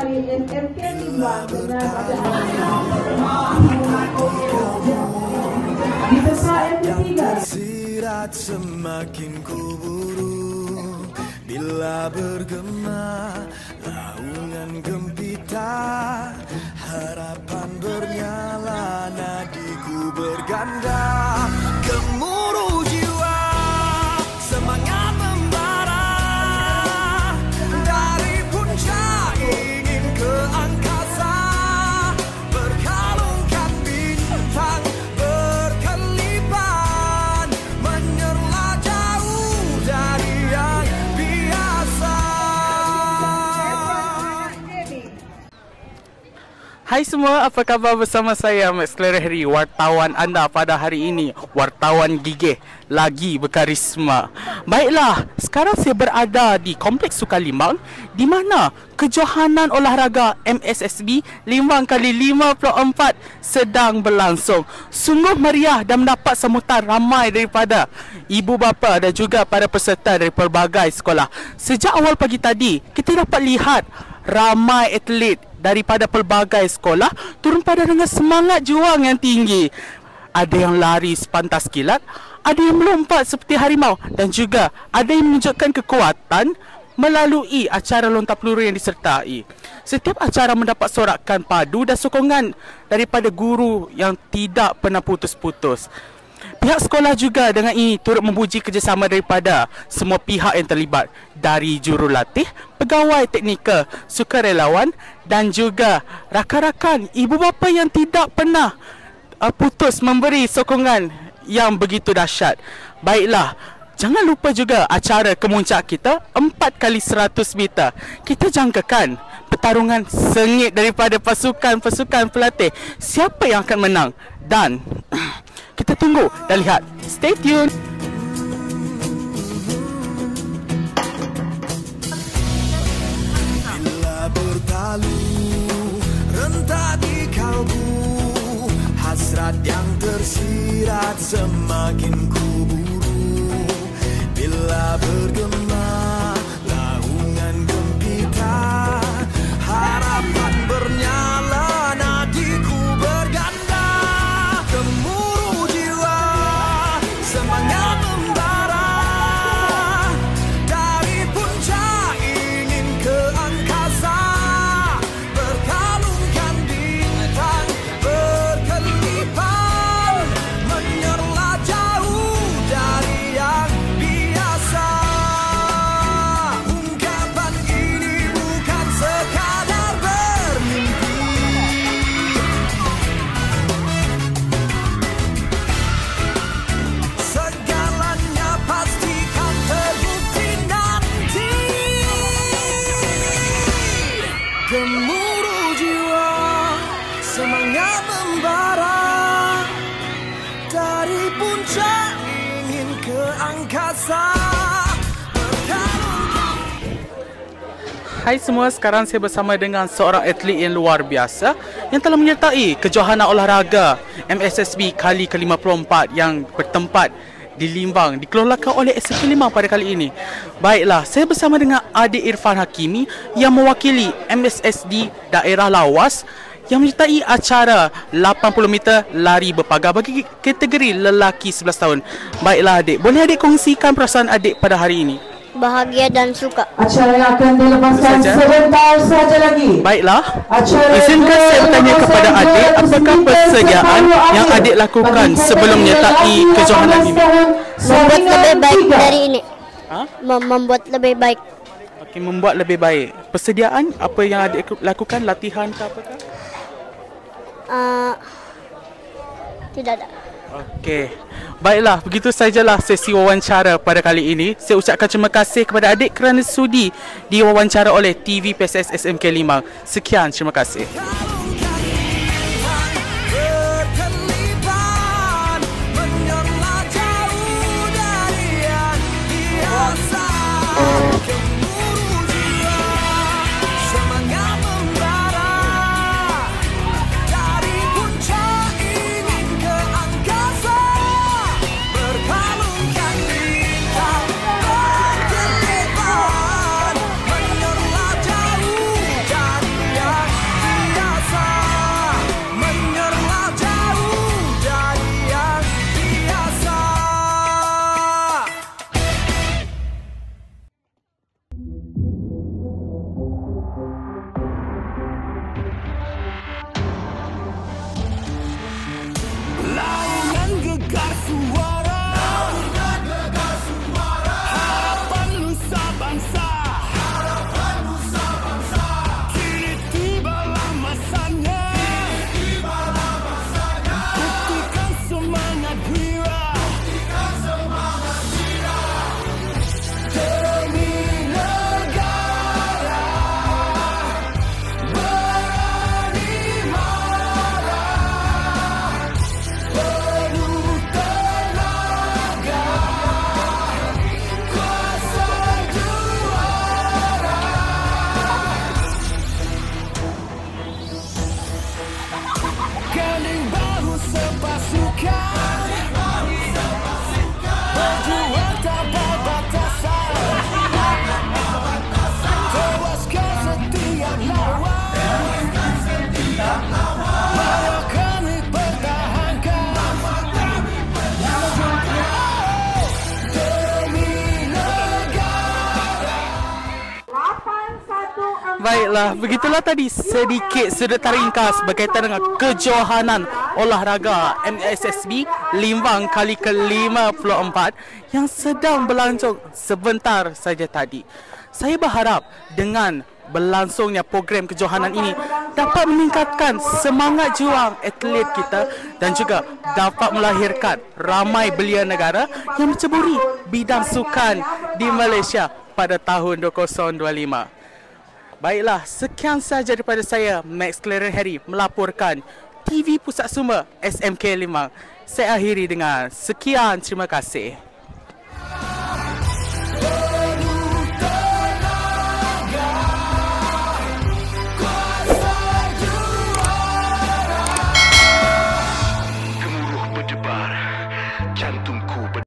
dari SMK Limbang dengan di besar MP3. Tersirat semakin kuburu bila bergema naungan gempita, harapan bernyala, nadiku berganda, gemuruh jiwa, semangat membara dari puncak ingin ke angkasa, berkalungkan bintang berkelipan, menyerlah jauh dari yang biasa. Hai semua, apa khabar? Bersama saya Max Clarahari, wartawan anda pada hari ini. Wartawan gigih, lagi berkarisma. Baiklah, sekarang saya berada di Kompleks Sukan Limbang, di mana kejohanan olahraga MSSB Limbang kali 54 sedang berlangsung. Sungguh meriah dan mendapat sambutan ramai daripada ibu bapa dan juga para peserta dari pelbagai sekolah. Sejak awal pagi tadi, kita dapat lihat ramai atlet daripada pelbagai sekolah turun pada dengan semangat juang yang tinggi. Ada yang lari sepantas kilat, ada yang melompat seperti harimau, dan juga ada yang menunjukkan kekuatan melalui acara lontar peluru yang disertai. Setiap acara mendapat sorakan padu dan sokongan daripada guru yang tidak pernah putus-putus. Pihak sekolah juga dengan ini turut memuji kerjasama daripada semua pihak yang terlibat, dari jurulatih, pegawai teknikal, sukarelawan dan juga rakan-rakan ibu bapa yang tidak pernah putus memberi sokongan yang begitu dahsyat. Baiklah, jangan lupa juga acara kemuncak kita 4x100 meter. Kita jangkakan pertarungan sengit daripada pasukan-pasukan pelatih. Siapa yang akan menang? Dan kita tunggu dan lihat. Stay tune. Bila bertalu rentak di kalbu, hasrat yang tersirat semakin kuburu. Bila bergema naungan gempita, harapan bernyala, nadiku berganda, gemuruh jiwa, semangat membara dari puncak ingin ke angkasa, berkalungkan bintang berkelipan, menyerlah jauh dari yang biasa. Ungkapan ini bukan sekadar bermimpi, segalanya pastikan terbukti nanti. Gemuruh jiwa, semangat membara dari puncak ingin ke angkasa, berkalungkan. Hai semua, sekarang saya bersama dengan seorang atlet yang luar biasa yang telah menyertai kejohanan olahraga MSSB kali ke-54 yang bertempat di Limbang, dikelolakan oleh SMK Limbang pada kali ini. Baiklah, saya bersama dengan adik Irfan Hakimi yang mewakili MSSD daerah Lawas yang menyertai acara 80 meter lari berpagar bagi kategori lelaki 11 tahun. Baiklah adik, boleh adik kongsikan perasaan adik pada hari ini? Bahagia dan suka. Acara yang akan dilepaskan Saja. sebentar saja lagi. Baiklah, Acara izinkan yang saya bertanya dilepaskan kepada adik, apakah diresmikan persediaan sebelum yang akhir adik lakukan bagi sebelum kategori menyertai lelaki kejohanan 18 ini? tahun Membuat saingan lebih baik 3. dari ini. Ha? Membuat lebih baik. Okey, membuat lebih baik. Persediaan apa yang adik lakukan, latihan ke apakah? Tidak ada. Okey. Baiklah, begitu sajalah sesi wawancara pada kali ini. Saya ucapkan terima kasih kepada adik kerana sudi diwawancara oleh TV PSS SMK Limbang. Sekian, terima kasih. Kalungkan bintang berkelipan, menyerlah jauh dari yang biasa. Gemuruh jiwa, semangat membara dari puncak ingin ke angkasa, berkalungkan bintang berkelipan, menyerlah jauh dari yang Baiklah, begitulah tadi sedikit sudut ringkas berkaitan dengan kejohanan olahraga MSSB Limbang kali ke-54 yang sedang berlangsung sebentar saja tadi. Saya berharap dengan berlangsungnya program kejohanan ini dapat meningkatkan semangat juang atlet kita dan juga dapat melahirkan ramai belia negara yang menceburi bidang sukan di Malaysia pada tahun 2025. Baiklah, sekian sahaja daripada saya, Max Clarence Harry, melaporkan TV Pusat Sumber SMK 5. Saya akhiri dengan sekian, terima kasih.